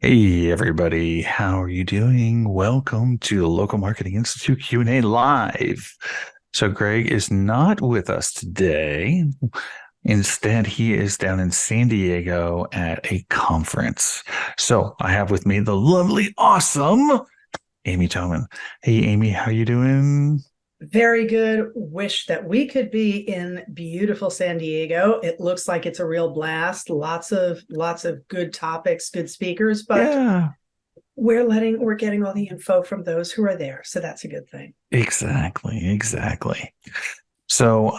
Hey everybody, how are you doing? Welcome to the Local Marketing Institute Q&A Live. So Greg is not with us today. Instead, he is down in San Diego at a conference. So I have with me the lovely, awesome Amy Toman. Hey Amy, how you doing? Very good. Wish that we could be in beautiful San Diego. It looks like it's a real blast. Lots of good topics, good speakers, but Yeah, we're getting all the info from those who are there. So that's a good thing. exactly. So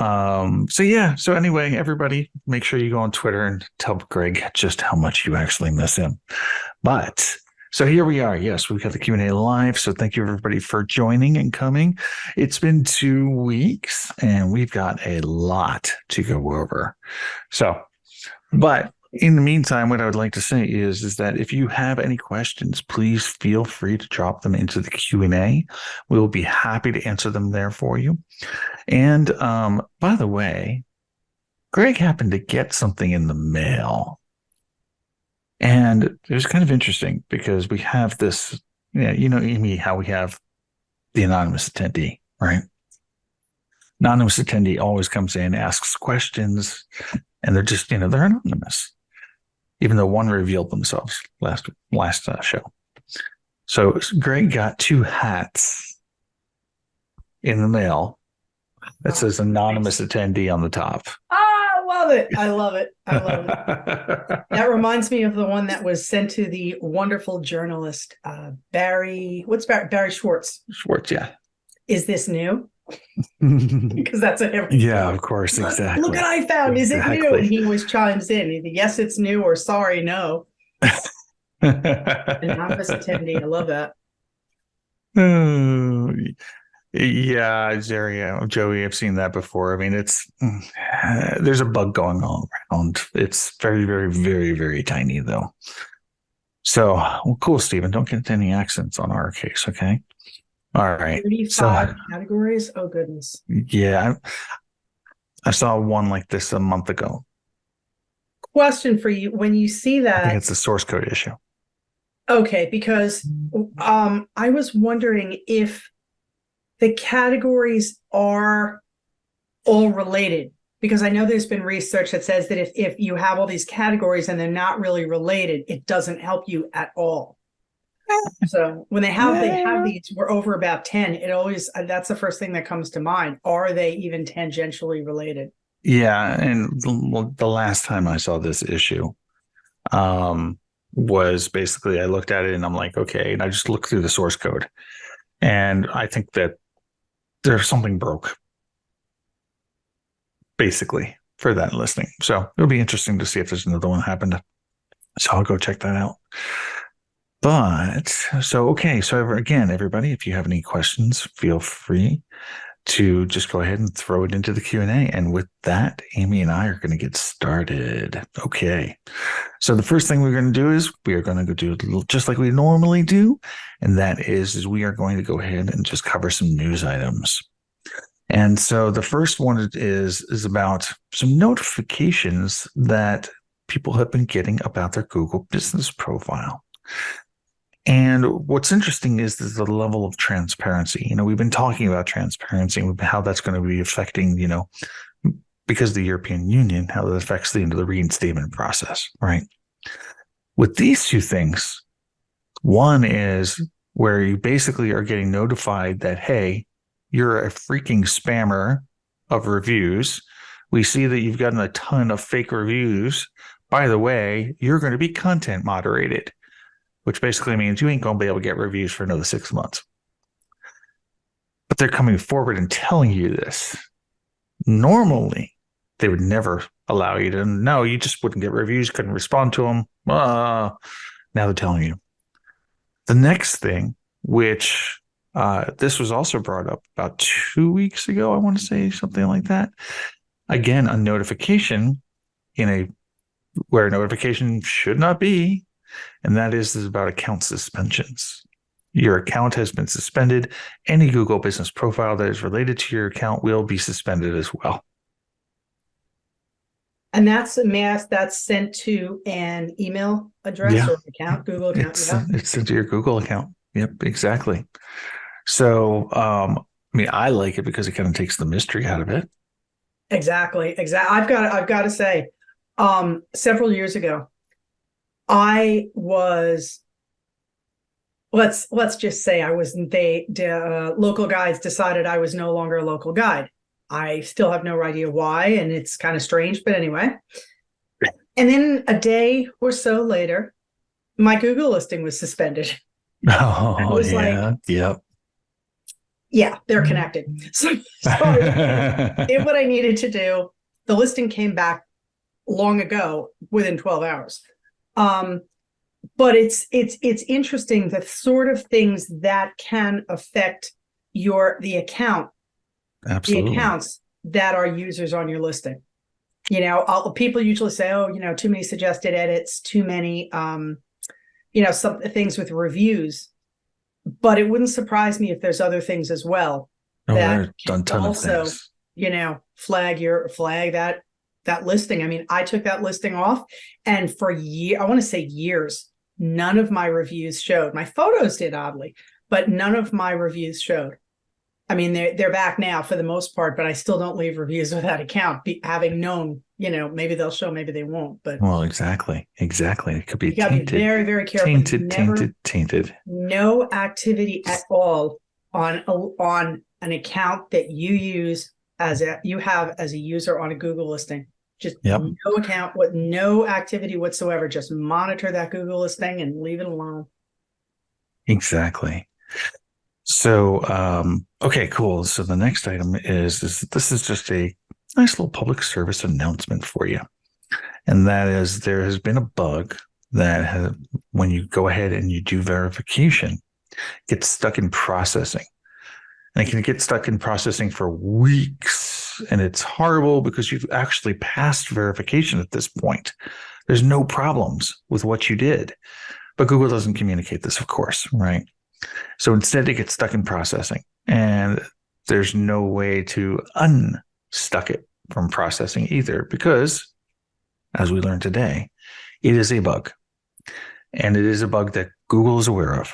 anyway, everybody, make sure you go on Twitter and tell Greg just how much you actually miss him. But so here we are. Yes, we've got the Q&A live. So thank you everybody for joining and coming. It's been 2 weeks and we've got a lot to go over. But in the meantime, what I would like to say is that if you have any questions, please feel free to drop them into the Q&A. We will be happy to answer them there for you. And by the way, Greg happened to get something in the mail. And it was kind of interesting because we have this, Amy, how we have the anonymous attendee, right? Anonymous attendee always comes in, asks questions, and they're just, they're anonymous, even though one revealed themselves last show. So Greg got 2 hats in the mail that says anonymous attendee on the top. I love it. I love it. I love it. That reminds me of the one that was sent to the wonderful journalist, Barry Schwartz. Schwartz, yeah. Is this new? Because that's a him. Yeah, of course, exactly. Look what I found. Is it new? And he always chimes in either yes, it's new, or sorry, no. Anonymous attendee. I love that. Oh, yeah, Jerry, Joey, I've seen that before. I mean, there's a bug going on around. It's very, very, very, very tiny, though. So, well, cool, Stephen. Don't get any accents on our case, okay? All right. 35 categories. Oh, goodness. Yeah, I saw one like this a month ago. Question for you. When you see I think that, it's the source code issue. okay, because I was wondering if the categories are all related, because I know there's been research that says that if you have all these categories and they're not really related, it doesn't help you at all. So when they have these, we're over about 10. It always, that's the first thing that comes to mind. Are they even tangentially related? Yeah, and the last time I saw this issue, was basically I looked at it and I'm like, okay, and I just looked through the source code, and I think that there's something broke, basically, for that listing. So it'll be interesting to see if there's another one happened. So I'll go check that out. But so okay, so again, everybody, if you have any questions, feel free to just go ahead and throw it into the Q&A. And with that, Amy and I are going to get started. Okay. So the first thing we're going to do is we are going to go do just like we normally do. And that is we are going to go ahead and just cover some news items. And so the first one is about some notifications that people have been getting about their Google business profile. And what's interesting is the level of transparency. We've been talking about transparency and how that's going to be affecting, because of the European Union, how that affects the reinstatement process, right? With these 2 things, one is where you basically are getting notified that, hey, you're a freaking spammer of reviews. We see that you've gotten a ton of fake reviews. By the way, you're going to be content moderated, which basically means you ain't going to be able to get reviews for another 6 months. But they're coming forward and telling you this. Normally, they would never allow you to know. You just wouldn't get reviews, couldn't respond to them. Now they're telling you. The next thing, which this was also brought up about 2 weeks ago, I want to say something like that. Again, a notification where a notification should not be, and that is about account suspensions. Your account has been suspended. Any Google business profile that is related to your account will be suspended as well. And that's sent to an email address Yeah, or an account, Google account. Yeah, it's into your Google account. Yep, exactly. So, I mean, I like it because it kind of takes the mystery out of it. exactly. Exactly. I've got to say, several years ago, I was, let's just say I was, local guides decided I was no longer a local guide. I still have no idea why, and it's kind of strange, but anyway. And then a day or so later, my Google listing was suspended. I Oh, was like, yeah. Yep. yeah, they're connected. So I did what I needed to do. The listing came back long ago, within 12 hours. Um, but it's interesting the sort of things that can affect the Absolutely. accounts that are users on your listing. People usually say, oh, too many suggested edits, too many some things with reviews. But it wouldn't surprise me if there's other things as well Oh, that there's can done a ton of also, things. flag that listing. I mean, I took that listing off, and for I want to say years, none of my reviews showed. My photos did, oddly, but none of my reviews showed. I mean, they're back now for the most part, but I still don't leave reviews with that account, having known, maybe they'll show, maybe they won't. But Well, exactly. Exactly. It could be you got to be tainted, very, very careful. tainted, tainted, tainted. No activity at all on an account that you have as a user on a Google listing. Just Yep. no account with no activity whatsoever. Just monitor that Google listing and leave it alone. Exactly. So, okay, cool. So the next item is this is just a nice little public service announcement for you. And that is there has been a bug that when you go ahead and you do verification, gets stuck in processing. And it can get stuck in processing for weeks. And it's horrible because you've actually passed verification at this point. There's no problems with what you did. But Google doesn't communicate this, of course, right? So instead, it gets stuck in processing. And there's no way to unstuck it from processing either, because as we learned today, it is a bug. And it is a bug that Google is aware of.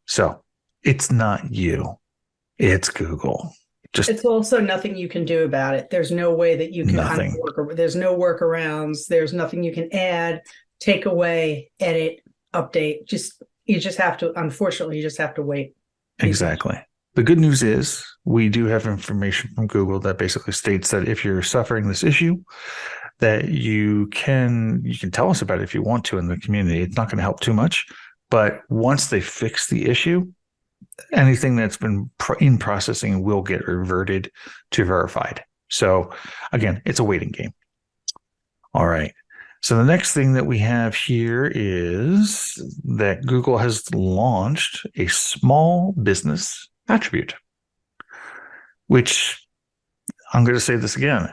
So it's not you, it's Google. It's also nothing you can do about it. There's no way that you can nothing. There's no workarounds. There's nothing you can add, take away, edit, update. You just have to, unfortunately, you just have to wait. Exactly. The good news is we do have information from Google that basically states that if you're suffering this issue, that you can tell us about it if you want to in the community. It's not going to help too much, but once they fix the issue, anything that's been in processing will get reverted to verified. So again, it's a waiting game. All right. So the next thing that we have here is that Google has launched a small business attribute, which I'm going to say this again.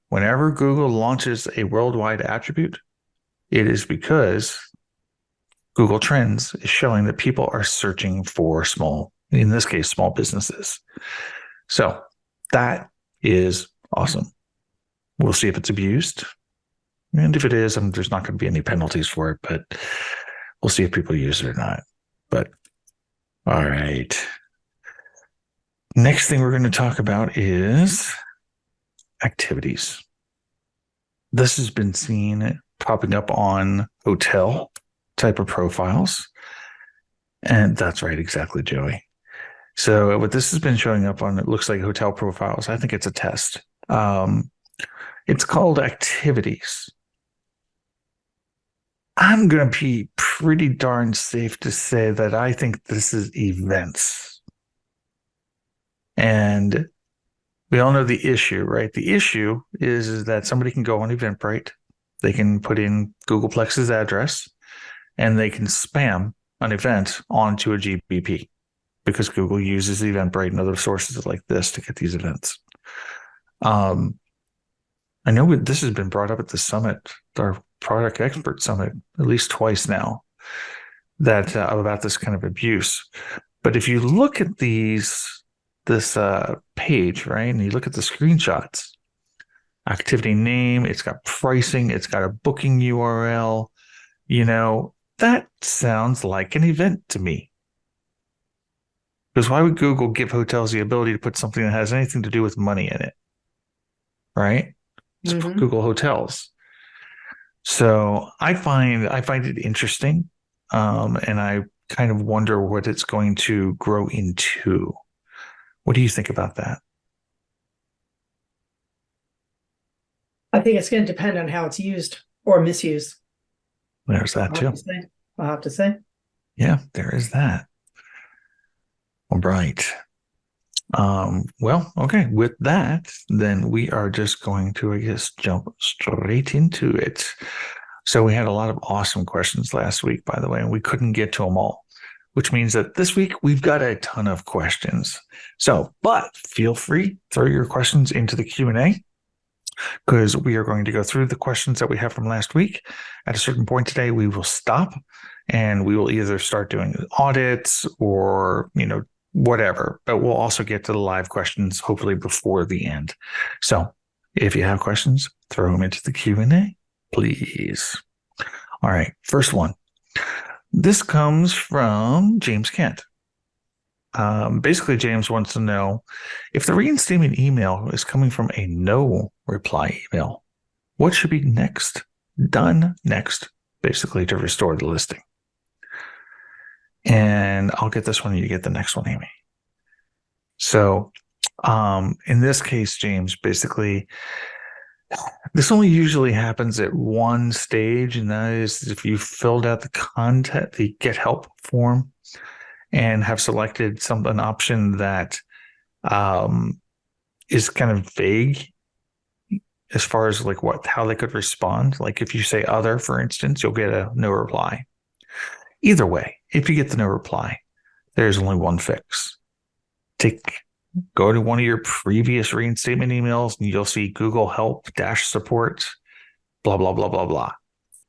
Whenever Google launches a worldwide attribute, it is because Google Trends is showing that people are searching for in this case, small businesses. So that is awesome. We'll see if it's abused. And if it is, there's not going to be any penalties for it, but we'll see if people use it or not. But all right. Next thing we're going to talk about is activities. This has been seen popping up on hotel type of profiles. And that's right, exactly, Joey. So what this has been showing up on, it looks like hotel profiles. I think it's a test. It's called activities. I'm going to be pretty darn safe to say that I think this is events. And we all know the issue, right? The issue is that somebody can go on Eventbrite. They can put in Googleplex's address and they can spam an event onto a GBP because Google uses Eventbrite and other sources like this to get these events. I know this has been brought up at the summit, our product expert summit, at least twice now, that about this kind of abuse. But if you look at this page, right, and you look at the screenshots, activity name, it's got pricing, it's got a booking URL. That sounds like an event to me. Because why would Google give hotels the ability to put something that has anything to do with money in it? Right? It's Google Hotels. So I find it interesting. And I kind of wonder what it's going to grow into. What do you think about that? I think it's going to depend on how it's used or misused. There's that too. I'll have to say. Yeah, there is that. All right. Well, okay. With that, then we are just going to, I guess, jump straight into it. So we had a lot of awesome questions last week, by the way, and we couldn't get to them all, which means that this week we've got a ton of questions. So, but feel free, throw your questions into the Q&A, because we are going to go through the questions that we have from last week. At a certain point today, we will stop and we will either start doing audits or, whatever, but we'll also get to the live questions hopefully before the end. So if you have questions, throw them into the Q&A, please. All right, first one. This comes from James Kent. Basically, James wants to know if the reinstatement email is coming from a no reply email, what should be done next, basically to restore the listing. And I'll get this one, you get the next one, Amy. So in this case, James, basically, this only usually happens at one stage, and that is if you filled out the get help form and have selected an option that is kind of vague as far as like how they could respond. Like if you say other, for instance, you'll get a no reply. Either way, if you get the no reply, there's only one fix. Go to one of your previous reinstatement emails and you'll see Google Help -support, blah, blah, blah, blah, blah.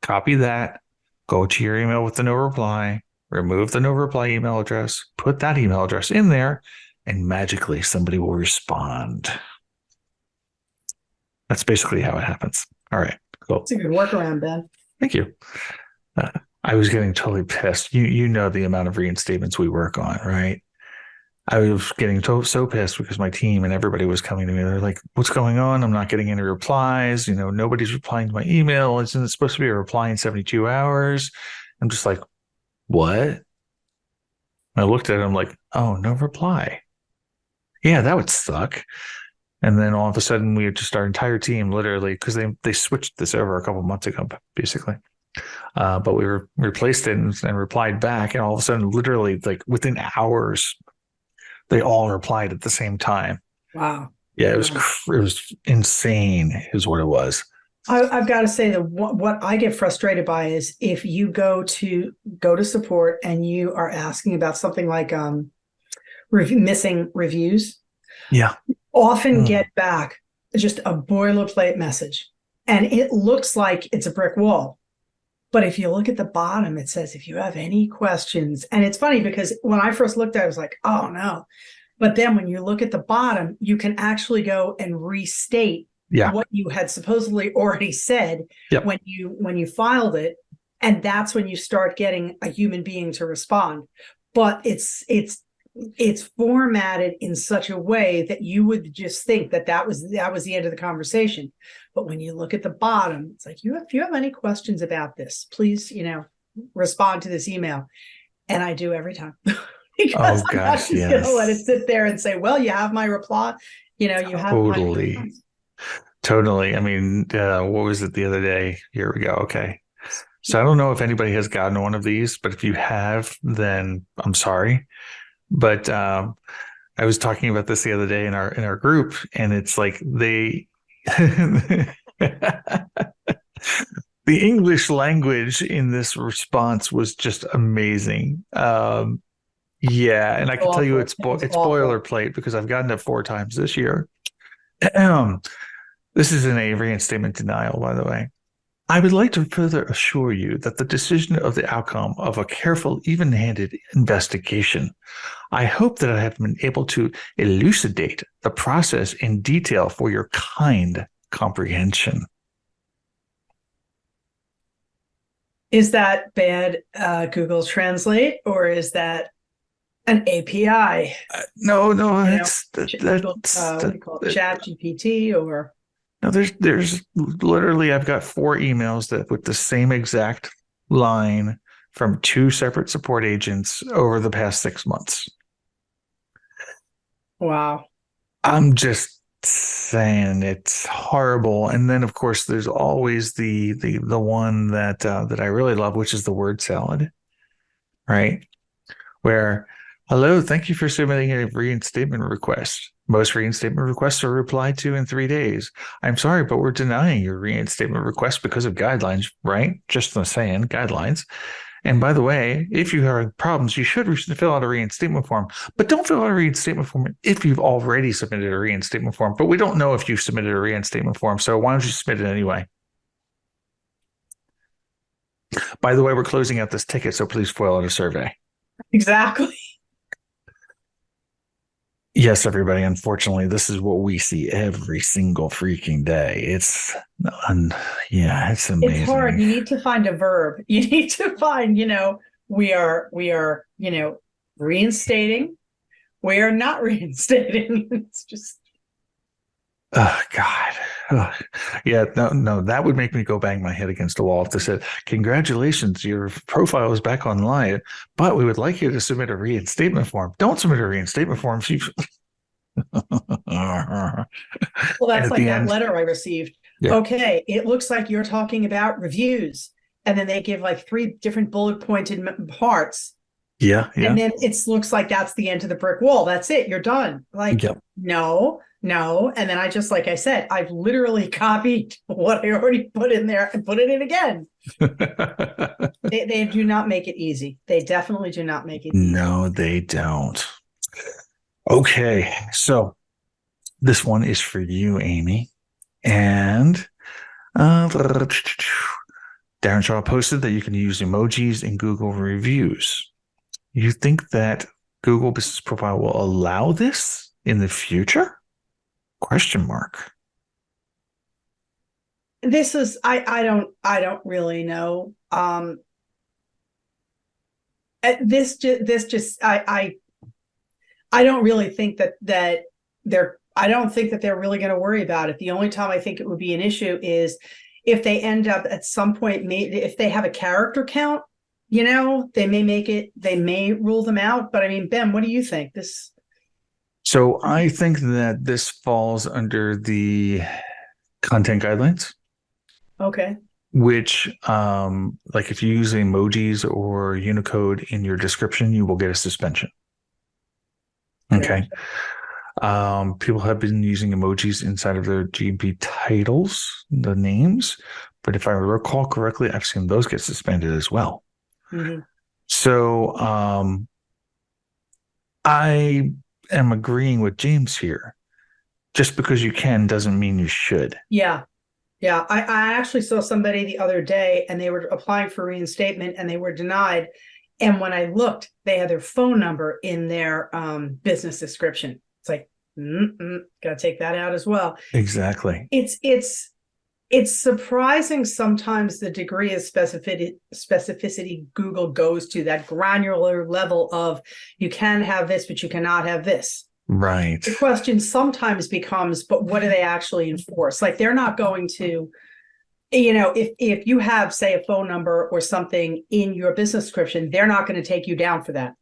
Copy that, go to your email with the no reply, remove the no reply email address, put that email address in there, and magically somebody will respond. That's basically how it happens. All right, cool. It's a good workaround, Ben. Thank you. I was getting totally pissed. You know the amount of reinstatements we work on, right? I was getting so pissed because my team and everybody was coming to me. They're like, what's going on? I'm not getting any replies. Nobody's replying to my email. Isn't it supposed to be a reply in 72 hours? I'm just like, what? I looked at it. I'm like, oh, no reply. Yeah, that would suck. And then all of a sudden we just our entire team literally, because they switched this over a couple months ago, basically. But we replaced it and replied back. And all of a sudden, literally like within hours, they all replied at the same time. Wow. Yeah, it was insane is what it was. I've got to say that what I get frustrated by is if you go to support and you are asking about something like missing reviews. Yeah. Often get back just a boilerplate message. And it looks like it's a brick wall. But if you look at the bottom, it says, if you have any questions, and it's funny because when I first looked at it, I was like, oh no. But then when you look at the bottom, you can actually go and restate what you had supposedly already said when you filed it. And that's when you start getting a human being to respond. But it's formatted in such a way that you would just think that was the end of the conversation. But when you look at the bottom, it's like, if you have any questions about this, please, respond to this email. And I do every time. Because I'm not just going to let it sit there and say, well, you have my reply. You have Totally. I mean, what was it the other day? Here we go. Okay. So I don't know if anybody has gotten one of these, but if you have, then I'm sorry. But I was talking about this the other day in our group, and it's like the English language in this response was just amazing. Yeah, and I can tell you it's boilerplate because I've gotten it 4 times this year. This is a reinstatement denial, by the way. I would like to further assure you that the decision of the outcome of a careful, even-handed investigation. I hope that I have been able to elucidate the process in detail for your kind comprehension. Is that bad Google Translate, or is that an API? No, You know, Google, that's what do you call it, Chat GPT, or no. There's literally I've got 4 emails that with the same exact line from 2 separate support agents over the past 6 months. wow. I'm just saying it's horrible. And then of course there's always the one that I really love, which is the word salad, right? Where, hello, thank you for submitting a reinstatement request. Most reinstatement requests are replied to in 3 days. I'm sorry, but we're denying your reinstatement request because of guidelines, right? Just saying guidelines. And by the way, if you have problems, you should fill out a reinstatement form. But don't fill out a reinstatement form if you've already submitted a reinstatement form. But we don't know if you've submitted a reinstatement form. So why don't you submit it anyway? By the way, we're closing out this ticket, so please fill out a survey. Exactly. Yes, everybody. Unfortunately, this is what we see every single freaking day. It's amazing. It's hard. You need to find a verb. You need to find, we are, reinstating. We are not reinstating. It's just. Oh God. Oh. Yeah, no, that would make me go bang my head against the wall if they said, congratulations, your profile is back online, but we would like you to submit a reinstatement form. Don't submit a reinstatement form. Well, that's like that end, letter I received. yeah. Okay, it looks like you're talking about reviews. And then they give like 3 different bullet pointed parts. Yeah. And then it looks like that's the end of the brick wall. That's it. You're done. Like, yep. No. And then like I said, I've literally copied what I already put in there and put it in again. They do not make it easy. They definitely do not make it easy. No, they don't. Okay. So this one is for you, Amy. And Darren Shaw posted that you can use emojis in Google reviews. You think that Google Business Profile will allow this in the future? Question mark. This is I don't really know. This just I don't really think that they're I don't think that they're really going to worry about it. The only time I think it would be an issue is if they end up at some point, if they have a character count, they may rule them out. But I mean, Ben, what do you think? So I think that this falls under the content guidelines. Okay. Which, like if you use emojis or Unicode in your description, you will get a suspension. Okay. People have been using emojis inside of their GB titles, the names, but if I recall correctly, I've seen those get suspended as well. Mm-hmm. So I am agreeing with James here. Just because you can doesn't mean you should. Yeah. I actually saw somebody the other day and they were applying for reinstatement and they were denied. And when I looked, they had their phone number in their business description. It's like, got to take that out as well. Exactly. It's surprising sometimes the degree of specificity Google goes to, that granular level of you can have this, but you cannot have this. Right. The question sometimes becomes, but what do they actually enforce? Like they're not going to, if you have, say, a phone number or something in your business description, they're not going to take you down for that.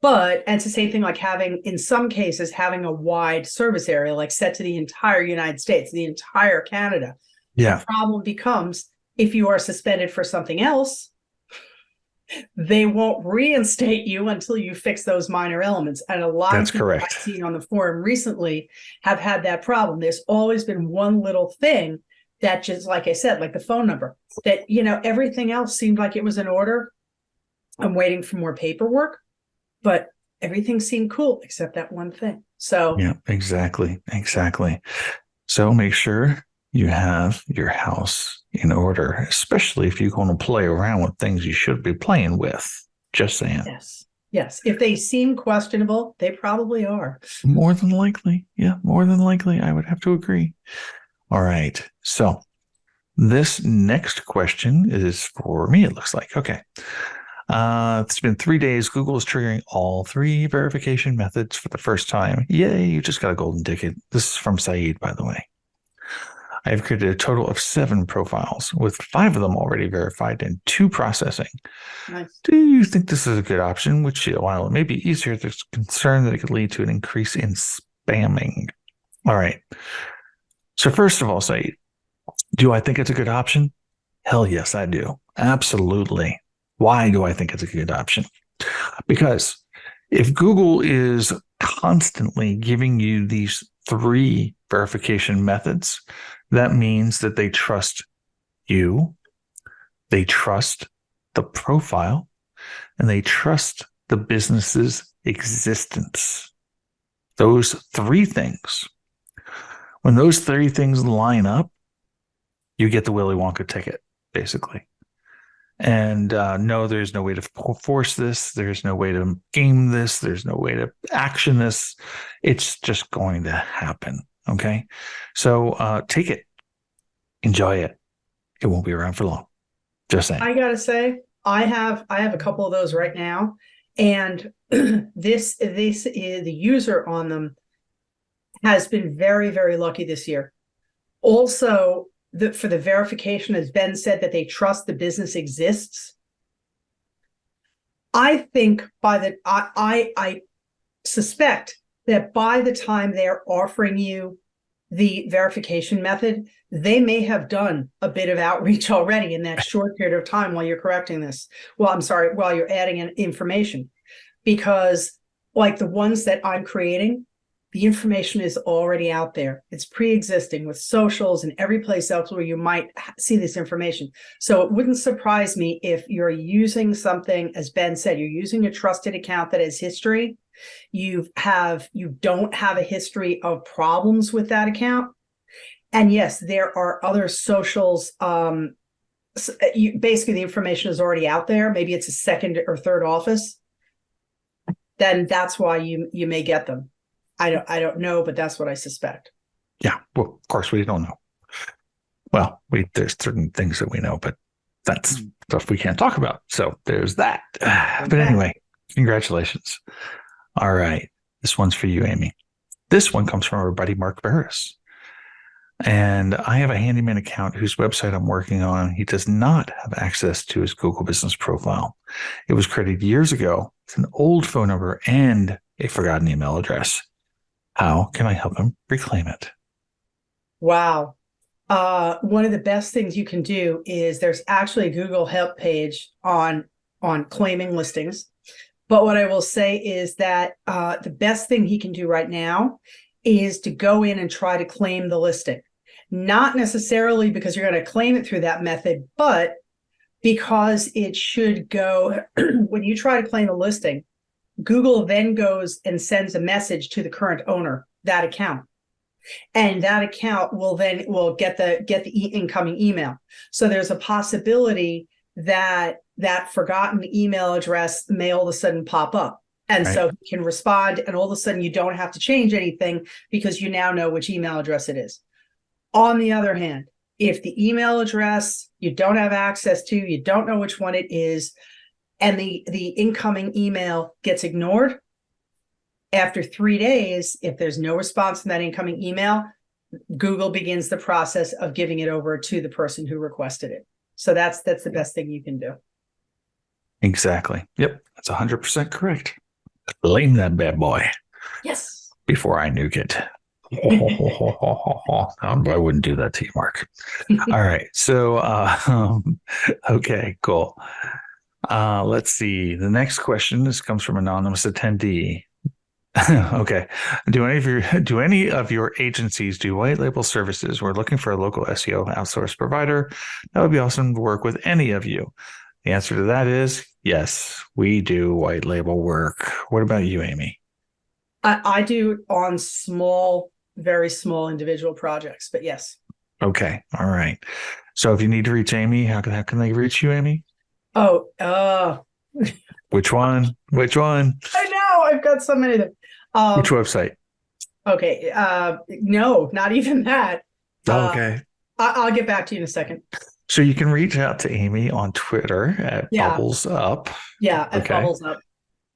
And it's the same thing like in some cases, having a wide service area, like set to the entire United States, the entire Canada. Yeah. The problem becomes if you are suspended for something else, they won't reinstate you until you fix those minor elements. And a lot That's of people correct. I've seen on the forum recently have had that problem. There's always been one little thing that just, like I said, like the phone number, that, everything else seemed like it was in order. I'm waiting for more paperwork, but everything seemed cool except that one thing. So yeah, exactly. So make sure you have your house in order, especially if you're going to play around with things you should be playing with. Just saying. Yes. If they seem questionable, they probably are. More than likely. Yeah, more than likely. I would have to agree. All right. So this next question is for me, it looks like. Okay. It's been 3 days. Google is triggering all 3 verification methods for the first time. Yay, you just got a golden ticket. This is from Saeed, by the way. I have created a total of 7 profiles, with 5 of them already verified and 2 processing. Nice. Do you think this is a good option? Which, while it may be easier, there's concern that it could lead to an increase in spamming. All right. So first of all, Saeed, do I think it's a good option? Hell yes, I do. Absolutely. Why do I think it's a good option? Because if Google is constantly giving you these 3 verification methods, that means that they trust you, they trust the profile, and they trust the business's existence. Those 3 things. When those 3 things line up, you get the Willy Wonka ticket, basically. And no, there's no way to force this. There's no way to game this. There's no way to action this. It's just going to happen. Okay. So take it, enjoy it. It won't be around for long. Just saying. I gotta say, I have a couple of those right now, and this is the user on them has been very, very lucky this year. Also, for the verification, as Ben said, that they trust the business exists. I think I suspect that by the time they're offering you the verification method, they may have done a bit of outreach already in that short period of time while you're correcting this. Well, I'm sorry, while you're adding in information, because like the ones that I'm creating, the information is already out there. It's pre-existing with socials and every place else where you might see this information. So it wouldn't surprise me if you're using something, as Ben said, you're using a trusted account that has history. You don't have a history of problems with that account. And yes, there are other socials. Basically, the information is already out there. Maybe it's a second or third office. Then that's why you may get them. I don't know, but that's what I suspect. Yeah, well, of course we don't know. Well, there's certain things that we know, but that's stuff we can't talk about. So there's that. But anyway, congratulations. All right, this one's for you, Amy. This one comes from our buddy Mark Barris. And I have a handyman account whose website I'm working on. He does not have access to his Google business profile. It was created years ago with an old phone number and a forgotten email address. How can I help him reclaim it? Wow. One of the best things you can do is there's actually a Google help page on claiming listings. But what I will say is that the best thing he can do right now is to go in and try to claim the listing. Not necessarily because you're going to claim it through that method, but because it should go, when you try to claim a listing, Google then goes and sends a message to the current owner, that account. And that account will get the incoming email. So there's a possibility that forgotten email address may all of a sudden pop up. And Right. so you can respond, and all of a sudden you don't have to change anything because you now know which email address it is. On the other hand, if the email address you don't have access to, you don't know which one it is, and the incoming email gets ignored, after 3 days, if there's no response from that incoming email, Google begins the process of giving it over to the person who requested it. So that's the best thing you can do. Exactly. Yep. That's 100% correct. Claim that bad boy. Yes. Before I nuke it. I wouldn't do that to you, Mark. All right. So, okay, cool. Let's see. The next question, this comes from anonymous attendee. Okay. Do any of your agencies do white label services? We're looking for a local SEO outsource provider. That would be awesome to work with any of you. The answer to that is yes, we do white label work. What about you, Amy? I do on very small individual projects, but yes. Okay. All right. So if you need to reach Amy, how can they reach you, Amy? Oh, Which one? Which one? I know. I've got so many of them. Which website? Okay. No, not even that. Uh, Okay. I'll get back to you in a second. So you can reach out to Amy on Twitter at Yeah, Bubbles Up. yeah, at Okay. Bubbles Up.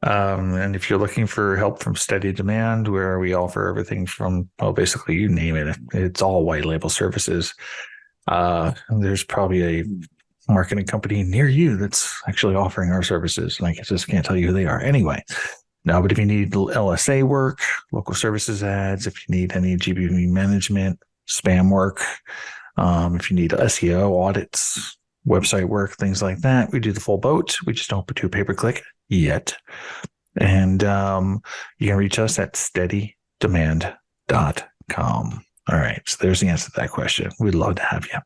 And if you're looking for help from Steady Demand, where we offer everything from, well, basically you name it, it's all white label services. There's probably a marketing company near you that's actually offering our services. And I just can't tell you who they are. Anyway, no, but if you need LSA work, local services ads, if you need any GBP management, spam work, if you need SEO audits, website work, things like that, we do the full boat. We just don't do pay-per-click yet. And you can reach us at steadydemand.com. All right. So there's the answer to that question. We'd love to have you.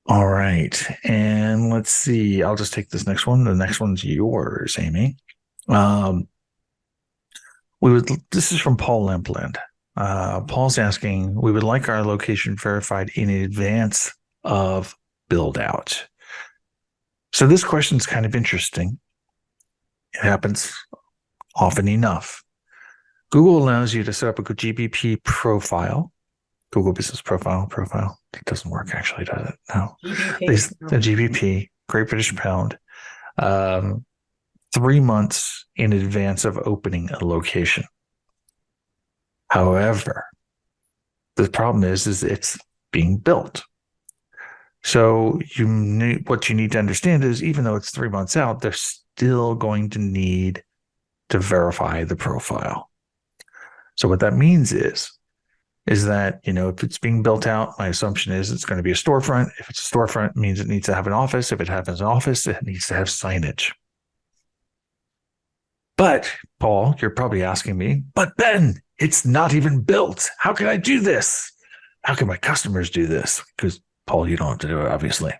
All right. And let's see. I'll just take this next one. The next one's yours, Amy. This is from Paul Lempland. Paul's asking, we would like our location verified in advance of build out. So this question is kind of interesting. It happens often enough. Google allows you to set up a GBP profile, Google Business Profile. It doesn't work actually, does it? No. GBP. The GBP, Great British Pound, 3 months in advance of opening a location. However, the problem is it's being built. So what you need to understand is even though it's 3 months out, they're still going to need to verify the profile. So what that means is that, if it's being built out, my assumption is it's going to be a storefront. If it's a storefront, it means it needs to have an office. If it has an office, it needs to have signage. But Paul, you're probably asking me, but Ben, it's not even built. How can I do this? How can my customers do this? Because Paul, you don't have to do it, obviously.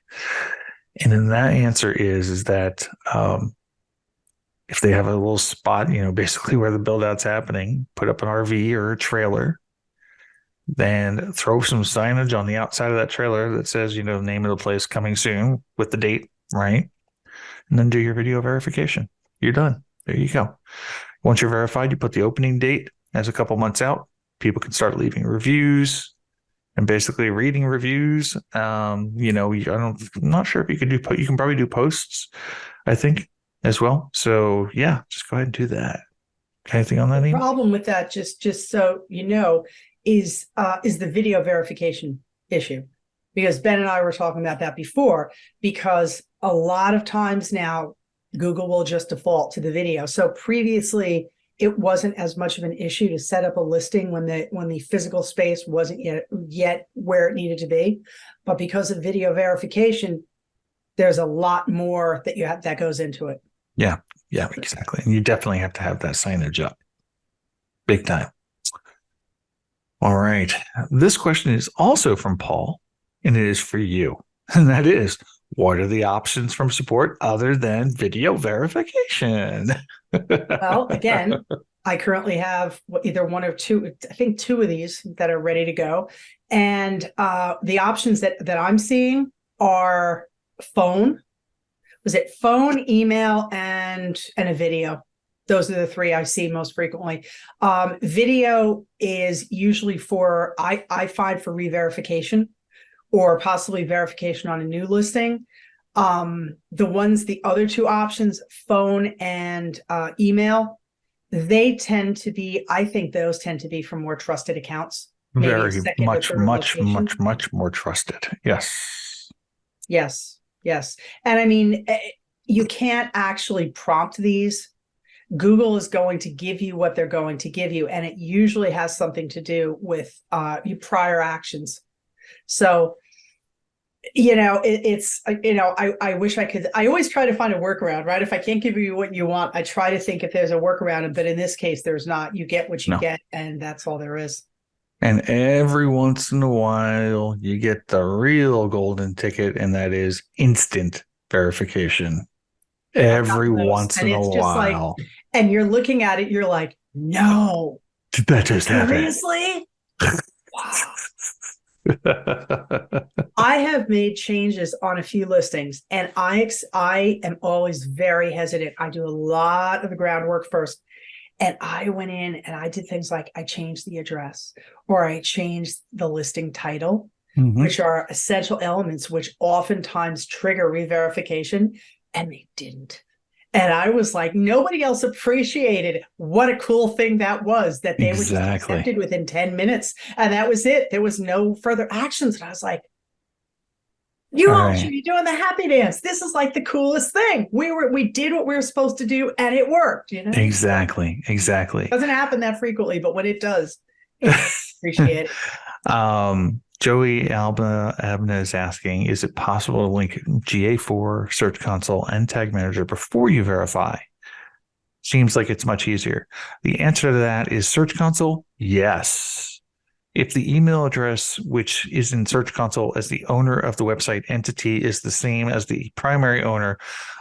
And then that answer is that if they have a little spot, basically where the build out's happening, put up an RV or a trailer, then throw some signage on the outside of that trailer that says, the name of the place coming soon with the date, right? And then do your video verification. You're done. There you go. Once you're verified, you put the opening date as a couple months out. People can start leaving reviews and basically reading reviews. I'm not sure if you can probably do posts, I think, as well. So yeah, just go ahead and do that. Anything on that? The problem with that, just so you know, is the video verification issue, because Ben and I were talking about that before, because a lot of times now Google will just default to the video. So previously it wasn't as much of an issue to set up a listing when the physical space wasn't yet where it needed to be. But because of video verification, there's a lot more that goes into it. Yeah, exactly. And you definitely have to have that signage up. Big time. All right. This question is also from Paul, and it is for you. And that is, what are the options from support other than video verification? Well, again, I currently have either one or two, I think two of these that are ready to go. And the options that I'm seeing are phone. Was it phone, email, and a video? Those are the three I see most frequently. Video is usually I find for re-verification or possibly verification on a new listing. The other two options, phone and email, I think those tend to be from more trusted accounts. Very much more trusted. Yes. And I mean, you can't actually prompt these. Google is going to give you what they're going to give you, and it usually has something to do with your prior actions. So, I wish I could. I always try to find a workaround, right? If I can't give you what you want, I try to think if there's a workaround. But in this case, there's not. You get what you get, and that's all there is. And every once in a while, you get the real golden ticket, and that is instant verification. Every once in a while. And you're looking at it, you're like, no. Did that just happen? Seriously? Wow. I have made changes on a few listings, and I am always very hesitant. I do a lot of the groundwork first. And I went in and I did things like I changed the address or I changed the listing title, which are essential elements, which oftentimes trigger re-verification, and they didn't. And I was like, nobody else appreciated what a cool thing that was, that they were just Exactly. accepted within 10 minutes. And that was it. There was no further actions. And I was like, you All all right. should be doing the happy dance. This is like the coolest thing. We did what we were supposed to do and it worked, you know? Exactly. Exactly. Doesn't happen that frequently, but when it does, appreciate it. Joey Abna is asking, is it possible to link GA4, Search Console, and Tag Manager before you verify? Seems like it's much easier. The answer to that is Search Console, yes. If the email address, which is in Search Console as the owner of the website entity, is the same as the primary owner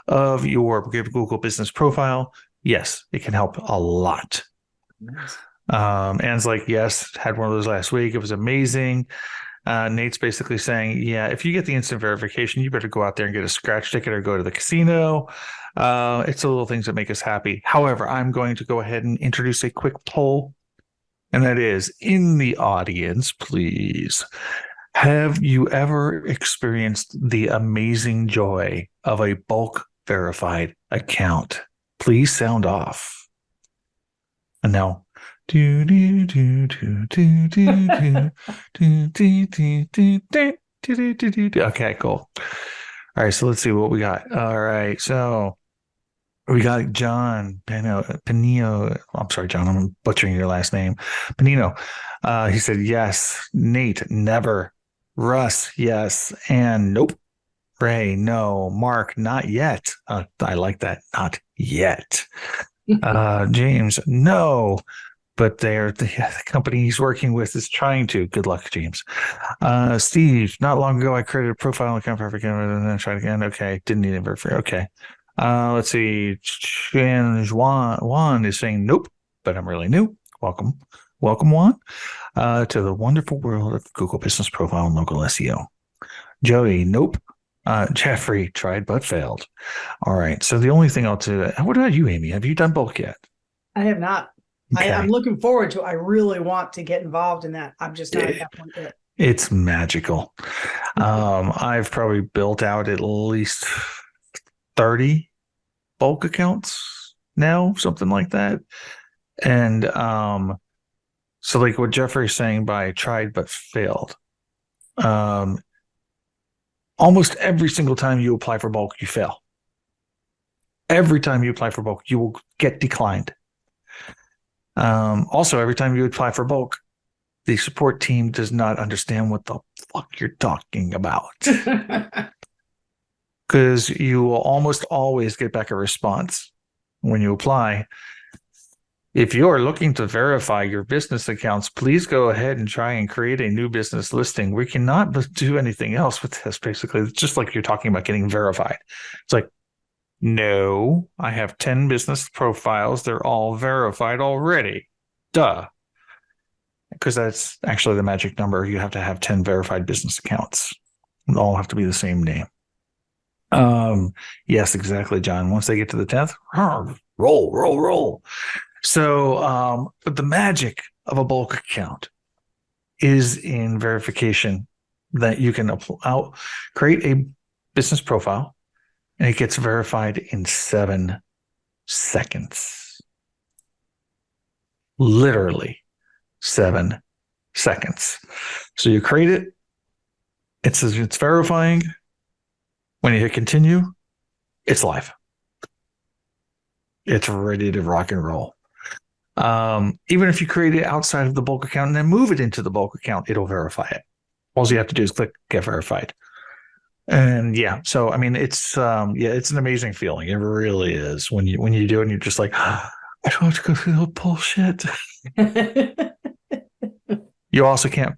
of your Google business profile, yes, it can help a lot. Nice. Anne's like, yes, had one of those last week. It was amazing. Nate's basically saying, yeah, if you get the instant verification, you better go out there and get a scratch ticket or go to the casino. It's the little things that make us happy. However, I'm going to go ahead and introduce a quick poll, and that is, in the audience, please, have you ever experienced the amazing joy of a bulk verified account? Please sound off. And now, okay, cool. All right, so let's see what we got. All right, so we got John Panino. I'm sorry, John, I'm butchering your last name. Panino. He said yes. Nate, never. Russ, yes. And nope. Ray, no. Mark, not yet. I like that. Not yet. James, no. But the company he's working with is trying to. Good luck, James. Steve, not long ago, I created a profile account for again and then tried again. Okay, didn't need it for okay. Let's see. Juan is saying nope, but I'm really new. Welcome, Juan, to the wonderful world of Google Business Profile and local SEO. Joey, nope. Jeffrey tried but failed. All right. So the only thing I'll do. What about you, Amy? Have you done bulk yet? I have not. Okay. I'm looking forward to it. I really want to get involved in that. I'm just not at that point yet. It's magical. I've probably built out at least 30 bulk accounts now, something like that. And so like what Jeffrey's saying by tried but failed. Almost every single time you apply for bulk, you fail. Every time you apply for bulk, you will get declined. Also, every time you apply for bulk, the support team does not understand what the fuck you're talking about. Because you will almost always get back a response when you apply. If you're looking to verify your business accounts, please go ahead and try and create a new business listing. We cannot do anything else with this, basically. It's just like you're talking about getting verified. It's like, no, I have 10 business profiles. They're all verified already. Duh. Because that's actually the magic number. You have to have 10 verified business accounts. They all have to be the same name. Yes, exactly, John. Once they get to the 10th, roll. So, but the magic of a bulk account is in verification, that you can create a business profile and it gets verified in 7 seconds. Literally 7 seconds. So you create it. It says it's verifying. When you hit continue, it's live. It's ready to rock and roll. Even if you create it outside of the bulk account and then move it into the bulk account, it'll verify it. All you have to do is click get verified. And yeah, so I mean, it's an amazing feeling. It really is when you do it and you're just like, I don't have to go through the bullshit. You also can't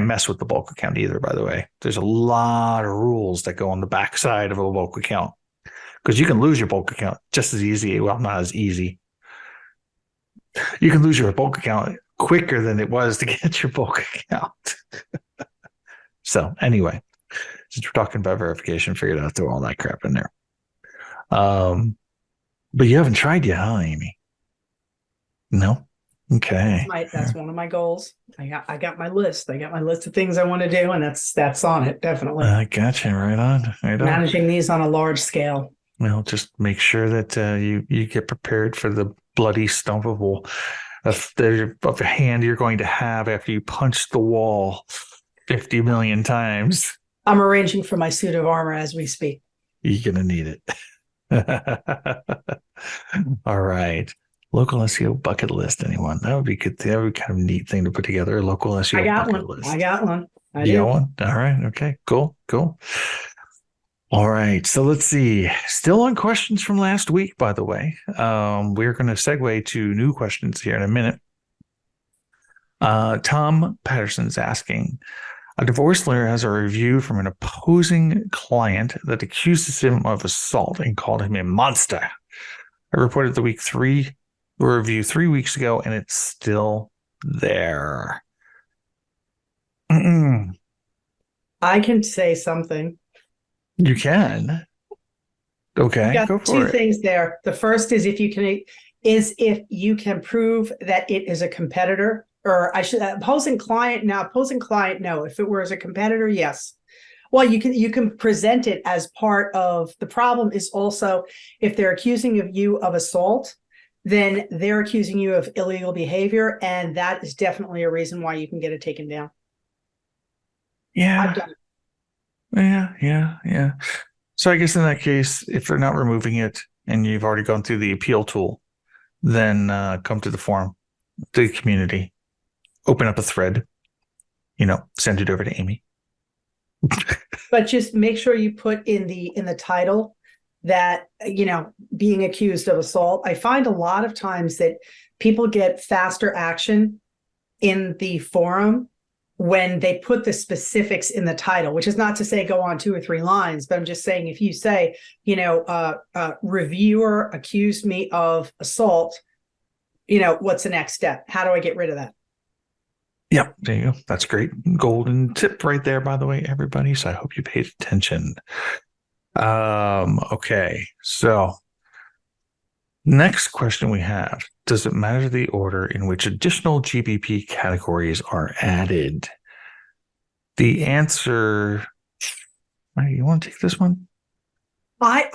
mess with the bulk account either, by the way. There's a lot of rules that go on the backside of a bulk account, because you can lose your bulk account just as easy. Well, not as easy. You can lose your bulk account quicker than it was to get your bulk account. So anyway, since we're talking about verification, figured out to throw all that crap in there. But you haven't tried yet, huh, Amy? No. Okay. That's one of my goals. I got my list. I got my list of things I want to do, and that's on it, definitely. I gotcha. Right on. Right on. Managing these on a large scale. Well, just make sure that you get prepared for the bloody stump of a hand you're going to have after you punch the wall 50 million times. I'm arranging for my suit of armor as we speak. You're gonna need it. All right. Local SEO bucket list, anyone? That would be good. That would be kind of a neat thing to put together. A local SEO bucket list. I got one. I You do. got one? All right. Okay. Cool. Cool. All right. So let's see. Still on questions from last week, by the way. We're going to segue to new questions here in a minute. Tom Patterson's asking, a divorce lawyer has a review from an opposing client that accuses him of assault and called him a monster. I reported the review 3 weeks ago, and it's still there. Mm-mm. I can say something. You can. Okay, go for two it. things there. The first is if you can prove that it is a competitor, or I should opposing client. Now, opposing client, no. If it were as a competitor, yes. Well, you can present it as part of the problem. Is also if they're accusing of you of assault, then they're accusing you of illegal behavior, and that is definitely a reason why you can get it taken down. Yeah. I've done it. Yeah. So I guess in that case, if they're not removing it and you've already gone through the appeal tool, then come to the forum, to the community, open up a thread, send it over to Amy. But just make sure you put in the title that, being accused of assault. I find a lot of times that people get faster action in the forum when they put the specifics in the title, which is not to say go on 2 or 3 lines, but I'm just saying if you say, reviewer accused me of assault, what's the next step? How do I get rid of that? Yep, there you go. That's great. Golden tip right there, by the way, everybody. So I hope you paid attention. Okay, so next question we have, does it matter the order in which additional GBP categories are added? The answer, you want to take this one? I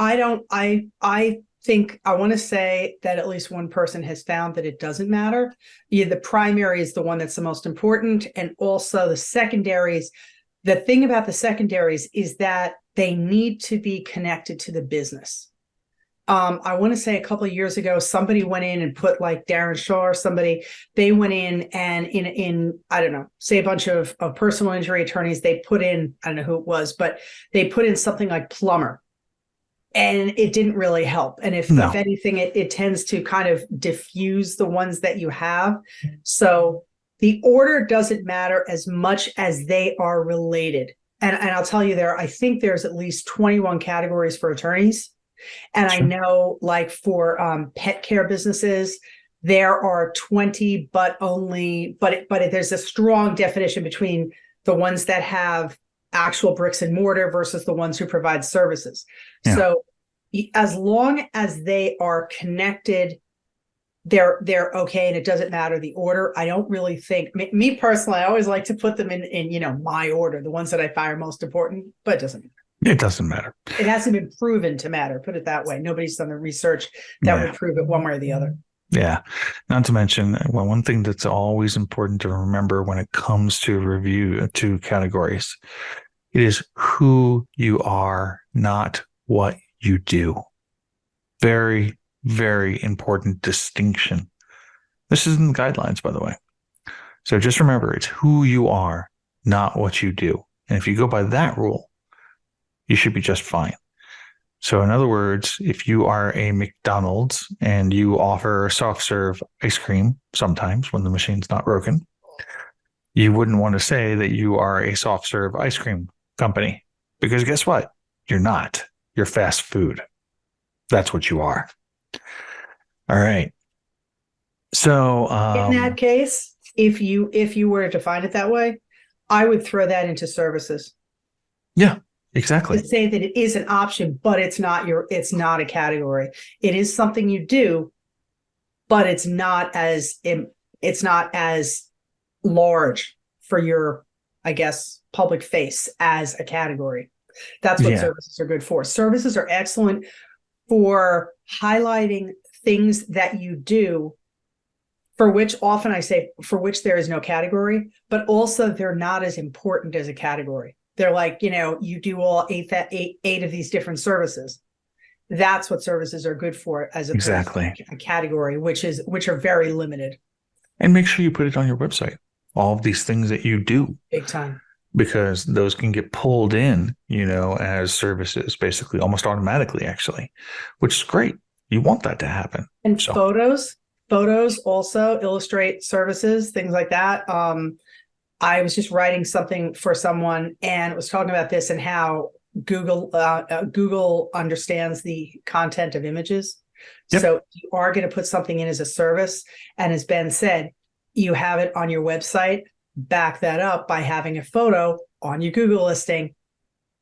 think I want to say that at least one person has found that it doesn't matter. Yeah, the primary is the one that's the most important. And also the secondaries. The thing about the secondaries is that they need to be connected to the business. I want to say a couple of years ago, somebody went in and put like Darren Shaw or somebody, they went in and in I don't know, say a bunch of personal injury attorneys, they put in, I don't know who it was, but they put in something like plumber. And it didn't really help. And if anything, it tends to kind of diffuse the ones that you have. So the order doesn't matter as much as they are related. And I'll tell you I think there's at least 21 categories for attorneys. And sure. I know like for pet care businesses, there are 20, but there's a strong definition between the ones that have actual bricks and mortar versus the ones who provide services. Yeah. So as long as they are connected, they're okay, and it doesn't matter the order. I don't really think, me personally, I always like to put them in my order, the ones that I find are most important, but it doesn't matter. It doesn't matter. It hasn't been proven to matter, put it that way. Nobody's done the research that would prove it one way or the other. Yeah. Not to mention, well, one thing that's always important to remember when it comes to review to categories, it is who you are, not what you do. Very, very important distinction. This is in the guidelines, by the way. So just remember, it's who you are, not what you do. And if you go by that rule, you should be just fine. So in other words, if you are a McDonald's and you offer soft serve ice cream sometimes when the machine's not broken, you wouldn't want to say that you are a soft serve ice cream company, because guess what? You're not. You're fast food. That's what you are. All right. So in that case, if you were to define it that way, I would throw that into services. Yeah, exactly. To say that it is an option, but it's not a category. It is something you do, but it's not as large for your, I guess, public face as a category. That's what Yeah, services are good for. Services are excellent for highlighting things that you do for which often I say for which there is no category, but also they're not as important as a category. They're like, you do all eight of these different services. That's what services are good for, as opposed exactly. to a category, which are very limited. And make sure you put it on your website. All of these things that you do, Big time. because those can get pulled in, as services, basically almost automatically, actually, which is great. You want that to happen. And So, photos also illustrate services, things like that. I was just writing something for someone and it was talking about this and how Google understands the content of images. yep, So you are going to put something in as a service, and as Ben said, you have it on your website. Back that up by having a photo on your Google listing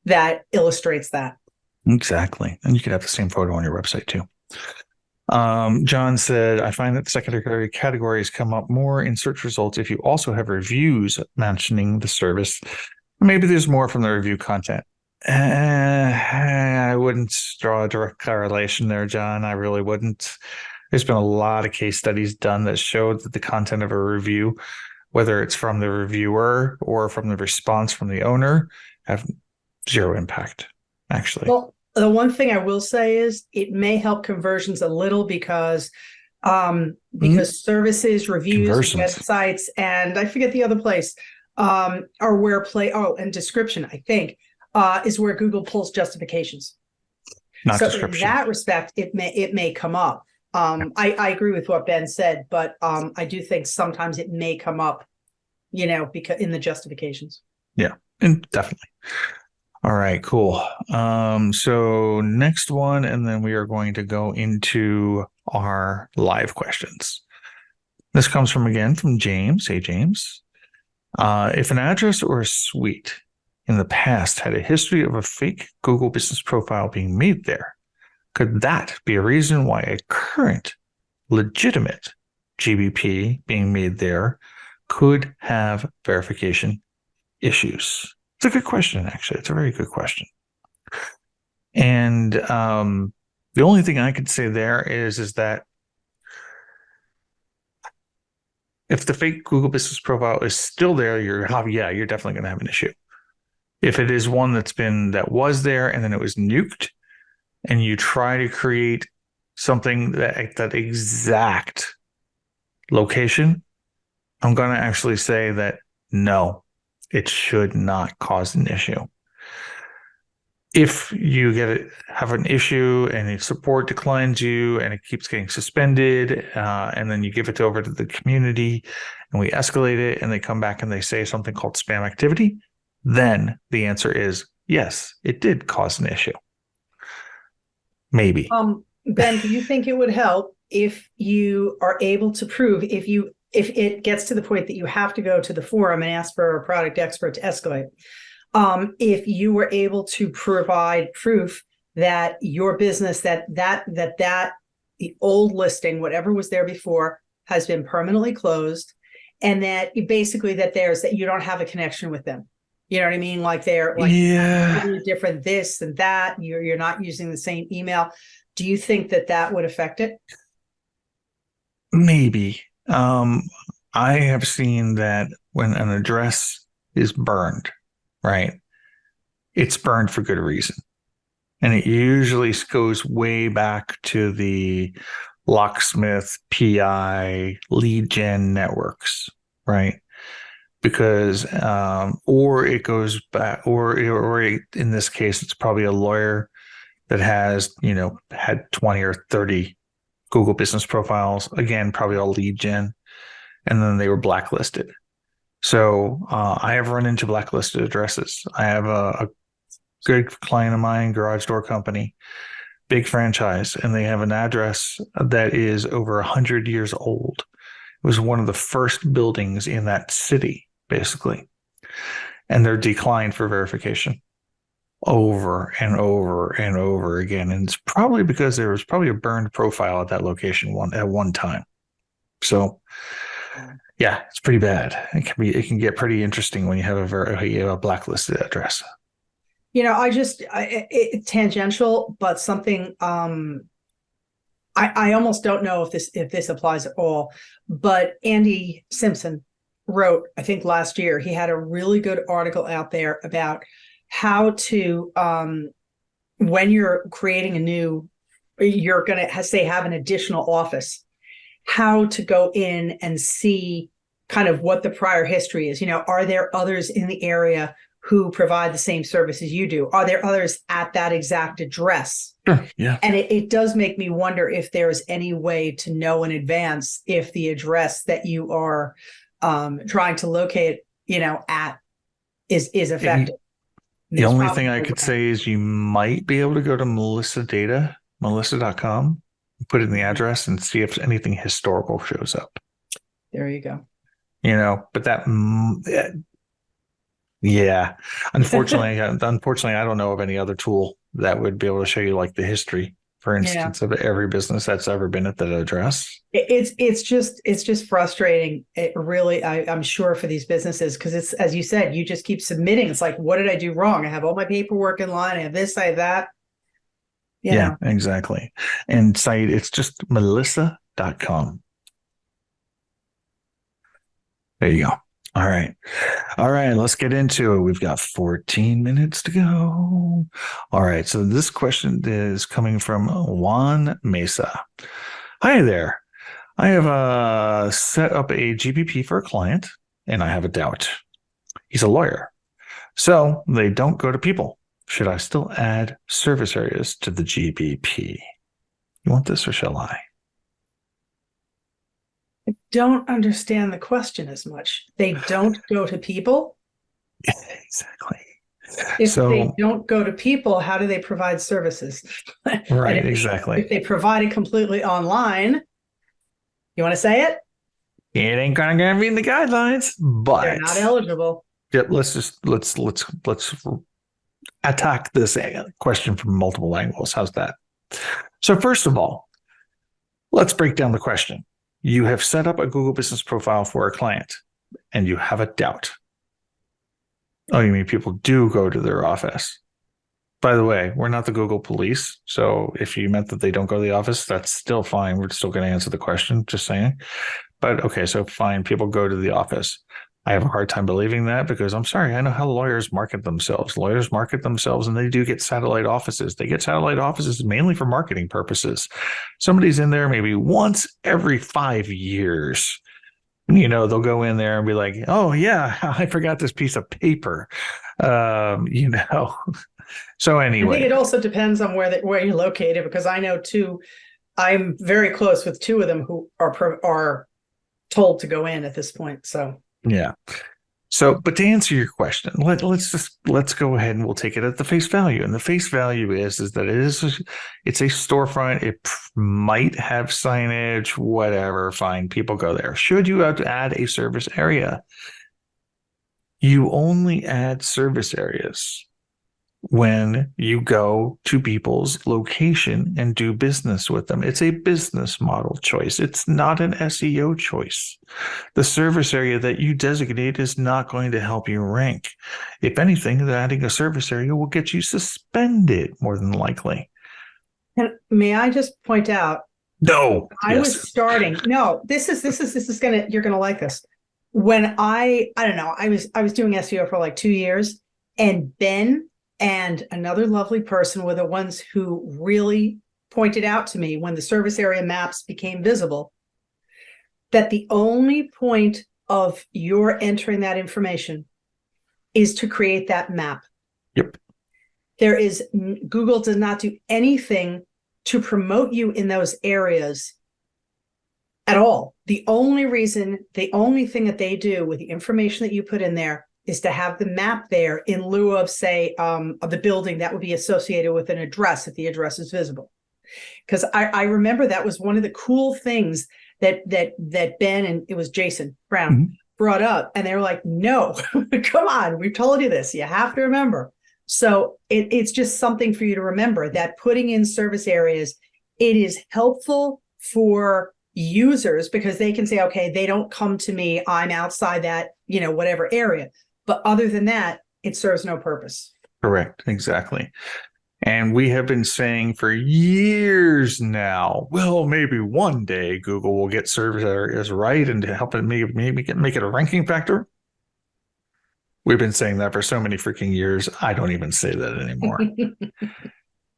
that illustrates that. exactly. And you could have the same photo on your website too. John said, I find that secondary categories come up more in search results if you also have reviews mentioning the service. Maybe there's more from the review content. I wouldn't draw a direct correlation there, John. I really wouldn't. There's been a lot of case studies done that showed that the content of a review, whether it's from the reviewer or from the response from the owner, have zero impact, actually. Well, the one thing I will say is it may help conversions a little because services, reviews, Conversions, websites, and I forget the other place are where and description, I think, is where Google pulls justifications. not So in description. that respect, it may come up. I agree with what Ben said, but I do think sometimes it may come up, because in the justifications. Yeah, and definitely. All right, cool. So next one, and then we are going to go into our live questions. This comes from James. Hey, James. If an address or a suite in the past had a history of a fake Google business profile being made there, could that be a reason why a current legitimate GBP being made there could have verification issues? It's a good question, actually. It's a very good question. And the only thing I could say there is that if the fake Google business profile is still there, you're definitely going to have an issue. If it is one that was there and then it was nuked, and you try to create something that exact location, I'm going to actually say that no, it should not cause an issue. If you have an issue and the support declines you and it keeps getting suspended, and then you give it over to the community and we escalate it and they come back and they say something called spam activity, then the answer is yes, it did cause an issue. Maybe. Ben, do you think it would help if you are able to prove if it gets to the point that you have to go to the forum and ask for a product expert to escalate? If you were able to provide proof that your business, that the old listing, whatever was there before, has been permanently closed, and that you don't have a connection with them. You know what I mean? Like they're totally different, this and that. You're not using the same email. Do you think that would affect it? Maybe. I have seen that when an address is burned, right? It's burned for good reason. And it usually goes way back to the locksmith, PI, lead gen networks, right? Because, or it goes back, or in this case, it's probably a lawyer that has, had 20 or 30 Google business profiles, again, probably all lead gen, and then they were blacklisted. So I have run into blacklisted addresses. I have a good client of mine, garage door company, big franchise, and they have an address that is over 100 years old. It was one of the first buildings in that city, basically. And they're declined for verification over and over and over again. And it's probably because there was probably a burned profile at that location at one time. So yeah, it's pretty bad. It can get pretty interesting when you have a blacklisted address. Tangential, but something, I almost don't know if this applies at all, but Andy Simpson wrote, I think last year, he had a really good article out there about how to, when you're creating you're going to say have an additional office, how to go in and see kind of what the prior history is. Are there others in the area who provide the same services you do? Are there others at that exact address? Sure. Yeah. And it does make me wonder if there's any way to know in advance if the address that you are trying to locate, at is effective. The only thing I could say is you might be able to go to melissa.com, put in the address and see if anything historical shows up. There you go. But yeah, unfortunately, I don't know of any other tool that would be able to show you like the history, for instance, of every business that's ever been at that address. It's just frustrating. It really, I'm sure, for these businesses, because it's, as you said, you just keep submitting. It's like, what did I do wrong? I have all my paperwork in line. I have this, I have that. Yeah, exactly. And site, it's just melissa.com. There you go. All right. Let's get into it. We've got 14 minutes to go. All right. So this question is coming from Juan Mesa. Hi there. I have set up a GBP for a client and I have a doubt. He's a lawyer. So they don't go to people. Should I still add service areas to the GBP? You want this or shall I? I don't understand the question as much. They don't go to people? Exactly. If they don't go to people, how do they provide services? Right, exactly. If they provide it completely online, you want to say it? It ain't gonna be in the guidelines, but they're not eligible. Yep, let's attack this question from multiple angles. How's that? So first of all, let's break down the question. You have set up a Google Business Profile for a client and you have a doubt. Oh, you mean people do go to their office? By the way, we're not the Google police. So if you meant that they don't go to the office, that's still fine. We're still going to answer the question, just saying. But okay, so fine, people go to the office. I have a hard time believing that because I'm sorry, I know how lawyers market themselves. Lawyers market themselves and they do get satellite offices. They get satellite offices mainly for marketing purposes. Somebody's in there maybe once every 5 years. They'll go in there and be like, oh, yeah, I forgot this piece of paper. So anyway. I think it also depends on where you're located, because I know I'm very close with two of them who are told to go in at this point. So yeah. So, but to answer your question, let's go ahead and we'll take it at the face value. And the face value is that it's a storefront. It might have signage, whatever. Fine, people go there. Should you have to add a service area? You only add service areas when you go to people's location and do business with them. It's a business model choice. It's not an SEO choice. The service area that you designate is not going to help you rank. If anything, adding a service area will get you suspended more than likely. And may I just point out? No, was starting. No, this is you're gonna like this. When I don't know, I was doing SEO for like 2 years, and Ben and another lovely person were the ones who really pointed out to me when the service area maps became visible that the only point of your entering that information is to create that map. Yep. Google does not do anything to promote you in those areas at all. The only thing that they do with the information that you put in there is to have the map there in lieu of, say, of the building that would be associated with an address if the address is visible. Because I remember that was one of the cool things that Ben and it was Jason Brown brought up, and they were like, "No, come on, we've told you this. You have to remember." So it's just something for you to remember that putting in service areas, it is helpful for users because they can say, okay, they don't come to me, I'm outside that, whatever area. But other than that, it serves no purpose. Correct. Exactly. And we have been saying for years now, well, maybe one day Google will get service areas right and to help it maybe make it a ranking factor. We've been saying that for so many freaking years. I don't even say that anymore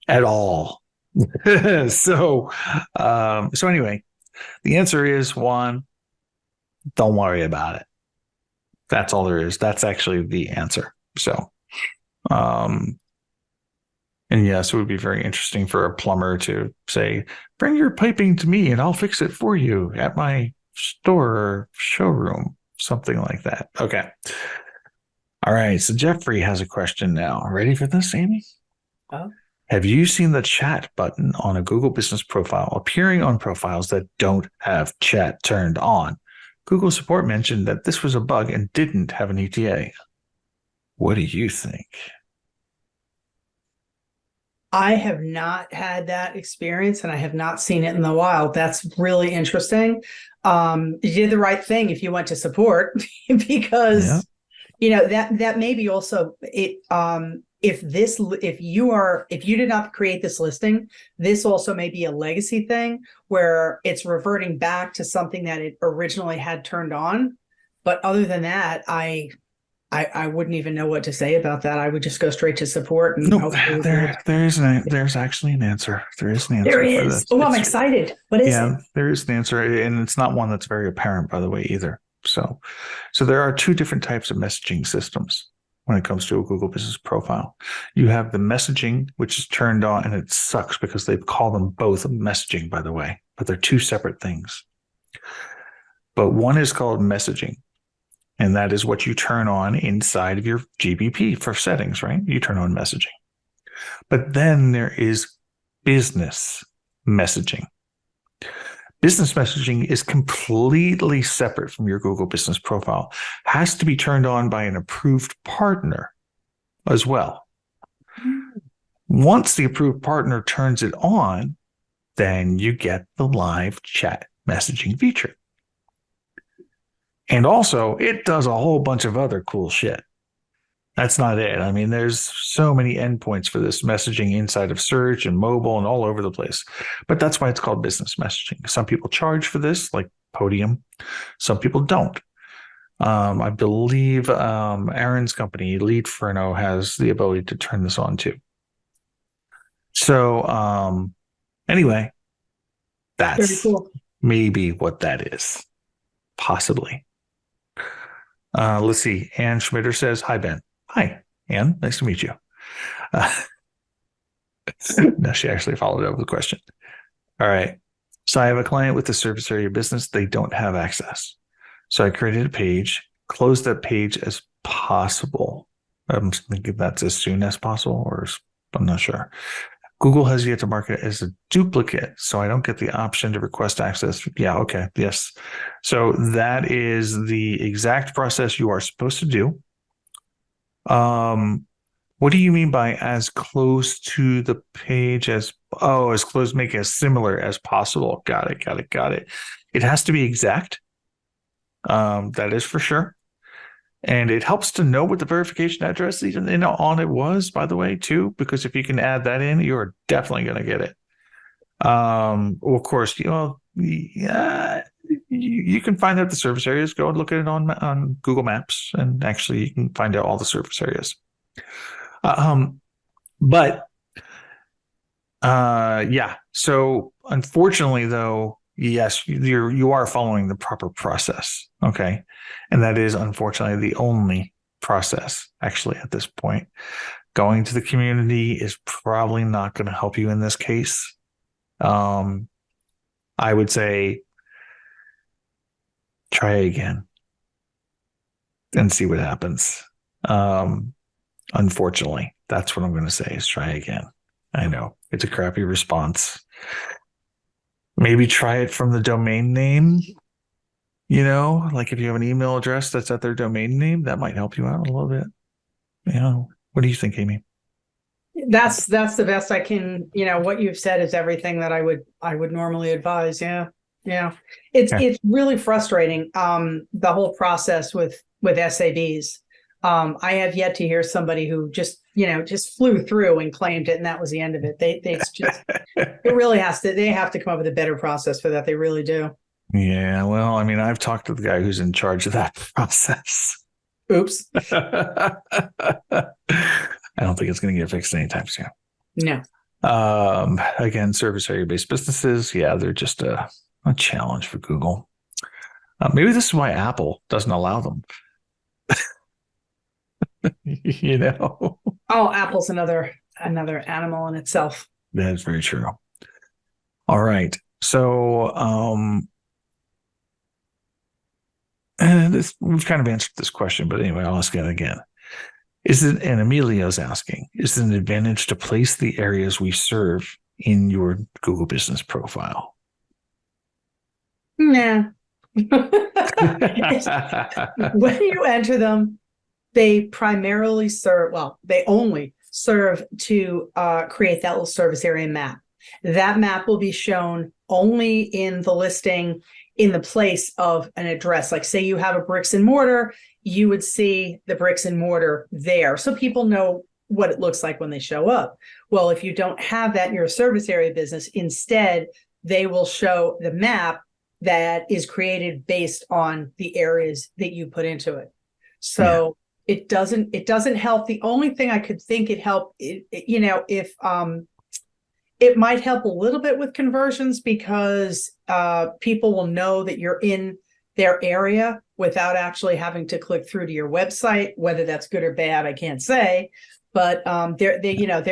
at all. So anyway, the answer is one, don't worry about it. That's all there is. That's actually the answer. So, and yes, it would be very interesting for a plumber to say, bring your piping to me and I'll fix it for you at my store or showroom, something like that. Okay. All right. So Jeffrey has a question now. Ready for this, Amy? Have you seen the chat button on a Google business profile appearing on profiles that don't have chat turned on? Google support mentioned that this was a bug and didn't have an ETA. What do you think? I have not had that experience and I have not seen it in the wild. That's really interesting. You did the right thing if you went to support because that may be also it. If you did not create this listing, this also may be a legacy thing where it's reverting back to something that it originally had turned on. But other than that, I wouldn't even know what to say about that. I would just go straight to support and hopefully there's actually an answer. There is an answer. There is. Oh, I'm excited. What is it? There is an answer, and it's not one that's very apparent, by the way, either. So there are two different types of messaging systems when it comes to a Google Business Profile. You have the messaging, which is turned on, and it sucks because they call them both messaging, by the way, but they're two separate things. But one is called messaging. And that is what you turn on inside of your GBP for settings, right? You turn on messaging. But then there is business messaging. Business messaging is completely separate from your Google Business Profile. Has to be turned on by an approved partner as well. Once the approved partner turns it on, then you get the live chat messaging feature. And also, it does a whole bunch of other cool shit. That's not it. I mean, there's so many endpoints for this messaging inside of search and mobile and all over the place. But that's why it's called business messaging. Some people charge for this, like Podium. Some people don't. I believe Aaron's company, Lead Ferno, has the ability to turn this on too. So anyway, that's cool. Maybe what that is. Possibly. Let's see. Ann Schmitter says, hi, Ben. Hi, Ann. Nice to meet you. No, she actually followed up with a question. All right. So I have a client with a service area business. They don't have access. So I created a page, closed that page as possible. I'm thinking that's as soon as possible, or I'm not sure. Google has yet to mark it as a duplicate, so I don't get the option to request access. Yeah, okay, yes. So that is the exact process you are supposed to do. What do you mean by as close to the page as close, make it as similar as possible? Got it. It has to be exact. That is for sure. And it helps to know what the verification address even on it was, by the way, too, because if you can add that in, you're definitely going to get it. Of course, you can find out the service areas. Go and look at it on Google Maps, and actually you can find out all the service areas. So unfortunately, though, yes, you are following the proper process. Okay. And that is unfortunately the only process actually at this point. Going to the community is probably not going to help you in this case. I would say try again and see what happens. Unfortunately, that's what I'm going to say is try again. I know it's a crappy response. Maybe try it from the domain name. Like if you have an email address that's at their domain name, that might help you out a little bit. What do you think, Amy? That's the best I can. What you've said is everything that I would normally advise. Yeah. Yeah. Yeah. It's really frustrating, the whole process with SABs. I have yet to hear somebody who just flew through and claimed it, and that was the end of it. It's just, it really they have to come up with a better process for that. They really do. Yeah, well, I mean, I've talked to the guy who's in charge of that process. Oops. I don't think it's going to get fixed anytime soon. No. Again, service area based businesses, yeah, they're just a challenge for Google. Maybe this is why Apple doesn't allow them. You know, Oh, Apple's another animal in itself. that's very true. All right. So, and we've kind of answered this question, but anyway, I'll ask it again. And Emilio's asking, is it an advantage to place the areas we serve in your Google business profile? Nah. When you enter them, they primarily serve, well, they only serve to create that little service area map. That map will be shown only in the listing in the place of an address. Like, say you have a bricks and mortar, you would see the bricks and mortar there. So people know what it looks like when they show up. Well, if you don't have that in your service area business, instead, they will show the map that is created based on the areas that you put into it. So it doesn't help. The only thing I could think it helped, if it might help a little bit with conversions, because people will know that you're in their area without actually having to click through to your website. Whether that's good or bad, I can't say, but there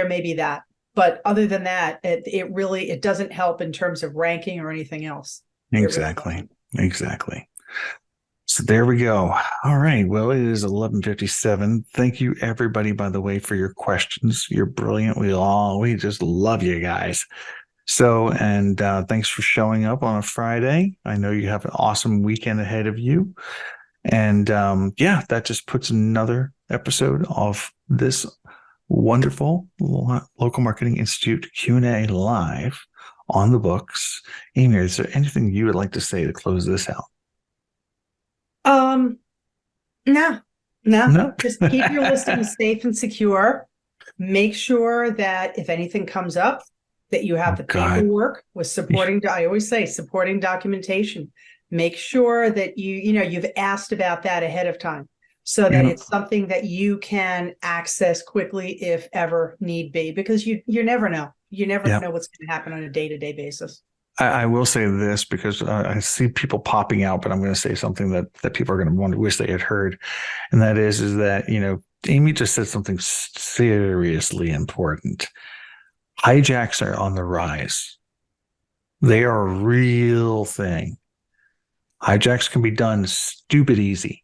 may be that. But other than that, it doesn't help in terms of ranking or anything else. Exactly. Exactly. So there we go. All right. Well, it is 11:57. Thank you, everybody, by the way, for your questions. You're brilliant. We just love you guys. So, and thanks for showing up on a Friday. I know you have an awesome weekend ahead of you. And that just puts another episode of this wonderful Local Marketing Institute Q&A live on the books. Amy, is there anything you would like to say to close this out? No. No. Just keep your listings safe and secure. Make sure that if anything comes up, that you have the paperwork with supporting. I always say supporting documentation. Make sure that you've asked about that ahead of time, so that it's something that you can access quickly if ever need be, because you never know. You never know what's going to happen on a day-to-day basis. I will say this because I see people popping out, but I'm going to say something that people are going to wish they had heard. And that is that, Amy just said something seriously important. Hijacks are on the rise. They are a real thing. Hijacks can be done stupid easy.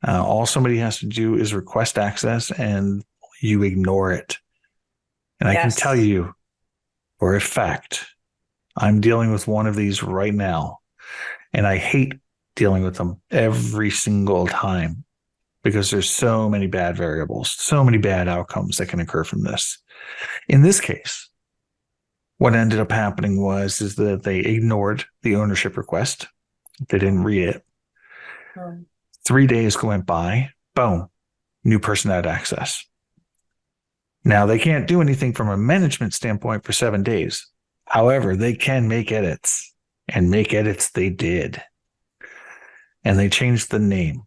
All somebody has to do is request access and you ignore it. And I can tell you for a fact, I'm dealing with one of these right now, and I hate dealing with them every single time because there's so many bad variables, so many bad outcomes that can occur from this. In this case, what ended up happening is that they ignored the ownership request. They didn't read it. 3 days went by, boom, new person had access. Now, they can't do anything from a management standpoint for 7 days. However, they can make edits, and make edits they did. And they changed the name.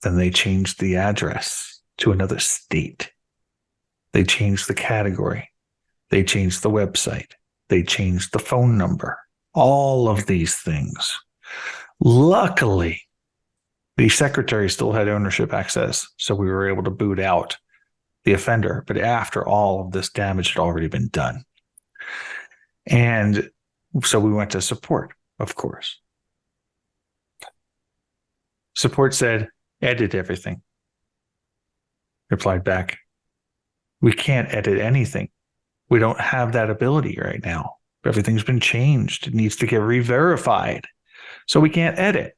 Then they changed the address to another state. They changed the category. They changed the website. They changed the phone number. All of these things. Luckily, the secretary still had ownership access, so we were able to boot out the offender. But after all of this damage had already been done. And so we went to support, of course. Support said, edit everything. Replied back, we can't edit anything. We don't have that ability right now. Everything's been changed. It needs to get re-verified. So we can't edit.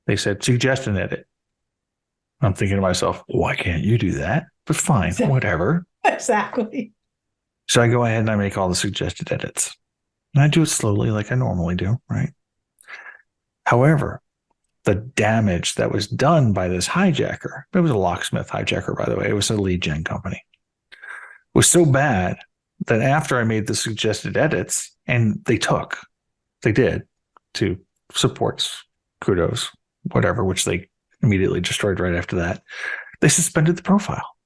They said, suggest an edit. I'm thinking to myself, why can't you do that? But fine, whatever. Exactly. So I go ahead and I make all the suggested edits. And I do it slowly like I normally do, right? However, the damage that was done by this hijacker, it was a locksmith hijacker, by the way, it was a lead gen company, was so bad that after I made the suggested edits, and they did to supports, kudos, whatever, which they immediately destroyed right after that, they suspended the profile.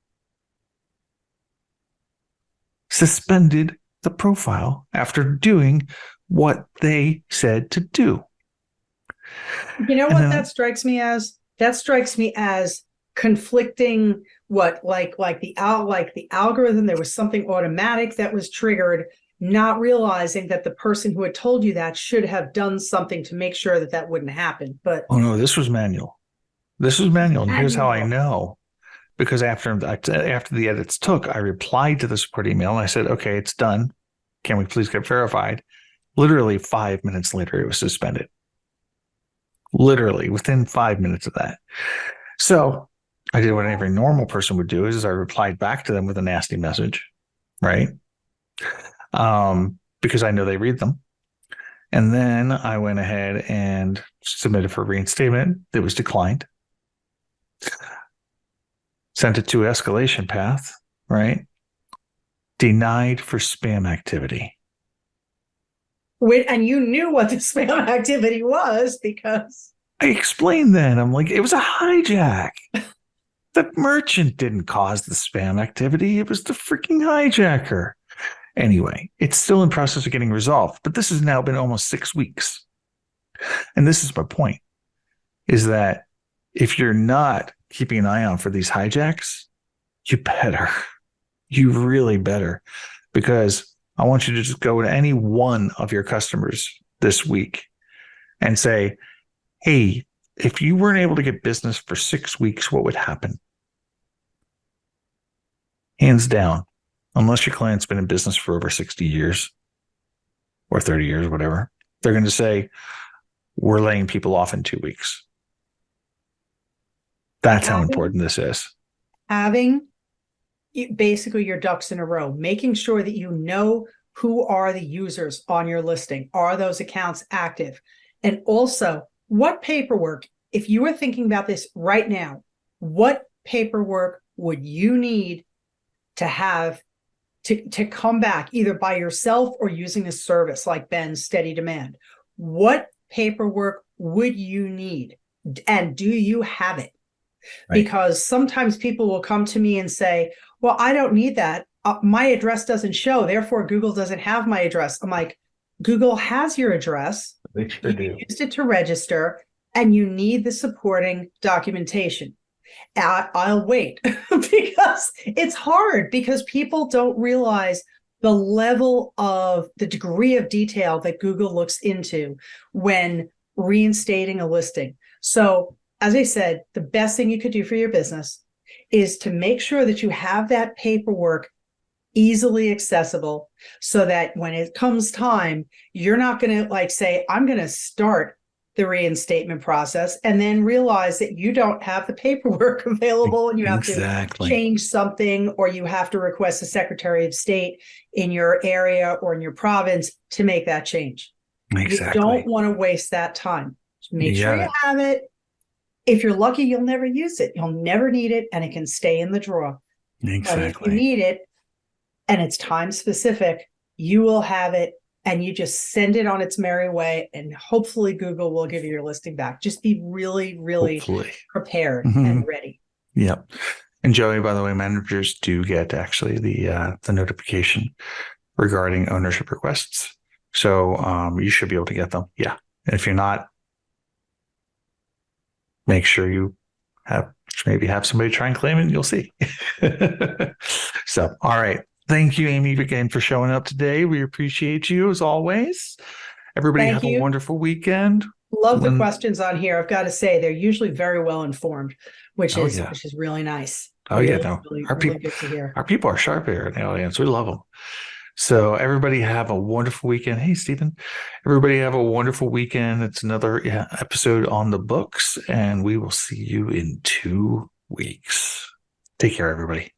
Suspended the profile after doing what they said to do. You know what that strikes me as? That strikes me as conflicting like the algorithm. There was something automatic that was triggered, not realizing that the person who had told you that should have done something to make sure that that wouldn't happen. But oh no, this was manual. And here's how I know. Because after the edits took, I replied to the support email and I said, okay, it's done. Can we please get verified? Literally 5 minutes later, it was suspended. Literally within 5 minutes of that. So I did what every normal person would do is I replied back to them with a nasty message, right? Because I know they read them. And then I went ahead and submitted for reinstatement. It was declined. Sent it to escalation path, right? Denied for spam activity. And you knew what the spam activity was because I explained then. I'm like, it was a hijack. The merchant didn't cause the spam activity. It was the freaking hijacker. Anyway, it's still in process of getting resolved, but this has now been almost 6 weeks. And this is my point, is that if you're not keeping an eye out for these hijacks, you really better, because I want you to just go to any one of your customers this week and say, hey, if you weren't able to get business for 6 weeks, what would happen? Hands down, unless your client's been in business for over 60 years or 30 years, whatever, they're going to say, we're laying people off in 2 weeks. That's how important this is. Having basically your ducks in a row, making sure that you know who are the users on your listing. Are those accounts active? And also, what paperwork, if you were thinking about this right now, what paperwork would you need to have to come back either by yourself or using a service like Ben's Steady Demand? What paperwork would you need? And do you have it? Right. Because sometimes people will come to me and say, well, I don't need that. My address doesn't show. Therefore, Google doesn't have my address. I'm like, Google has your address. They sure do. Used it to register, and you need the supporting documentation. I'll wait because it's hard, because people don't realize the level of the degree of detail that Google looks into when reinstating a listing. So, as I said, the best thing you could do for your business is to make sure that you have that paperwork easily accessible, so that when it comes time, you're not going to say, I'm going to start the reinstatement process and then realize that you don't have the paperwork available and you have to change something, or you have to request a Secretary of State in your area or in your province to make that change. You don't want to waste that time. Make sure you have it. If you're lucky, you'll never use it. You'll never need it, and it can stay in the drawer. But if you need it and it's time specific, you will have it, and you just send it on its merry way, and hopefully Google will give you your listing back. Just be really, really prepared and ready. Yep. And Joey, by the way, managers do get actually the notification regarding ownership requests. So you should be able to get them. Yeah. And if you're not, make sure you maybe have somebody try and claim it, and you'll see. So, all right. Thank you, Amy, again for showing up today. We appreciate you as always. Everybody have a wonderful weekend. Love the questions on here. I've got to say, they're usually very well informed, which is really nice. Really, our people, good to hear. Our people are sharp here in the audience. We love them. So everybody have a wonderful weekend. Hey, Stephen. Everybody have a wonderful weekend. It's another episode on the books, and we will see you in 2 weeks. Take care, everybody.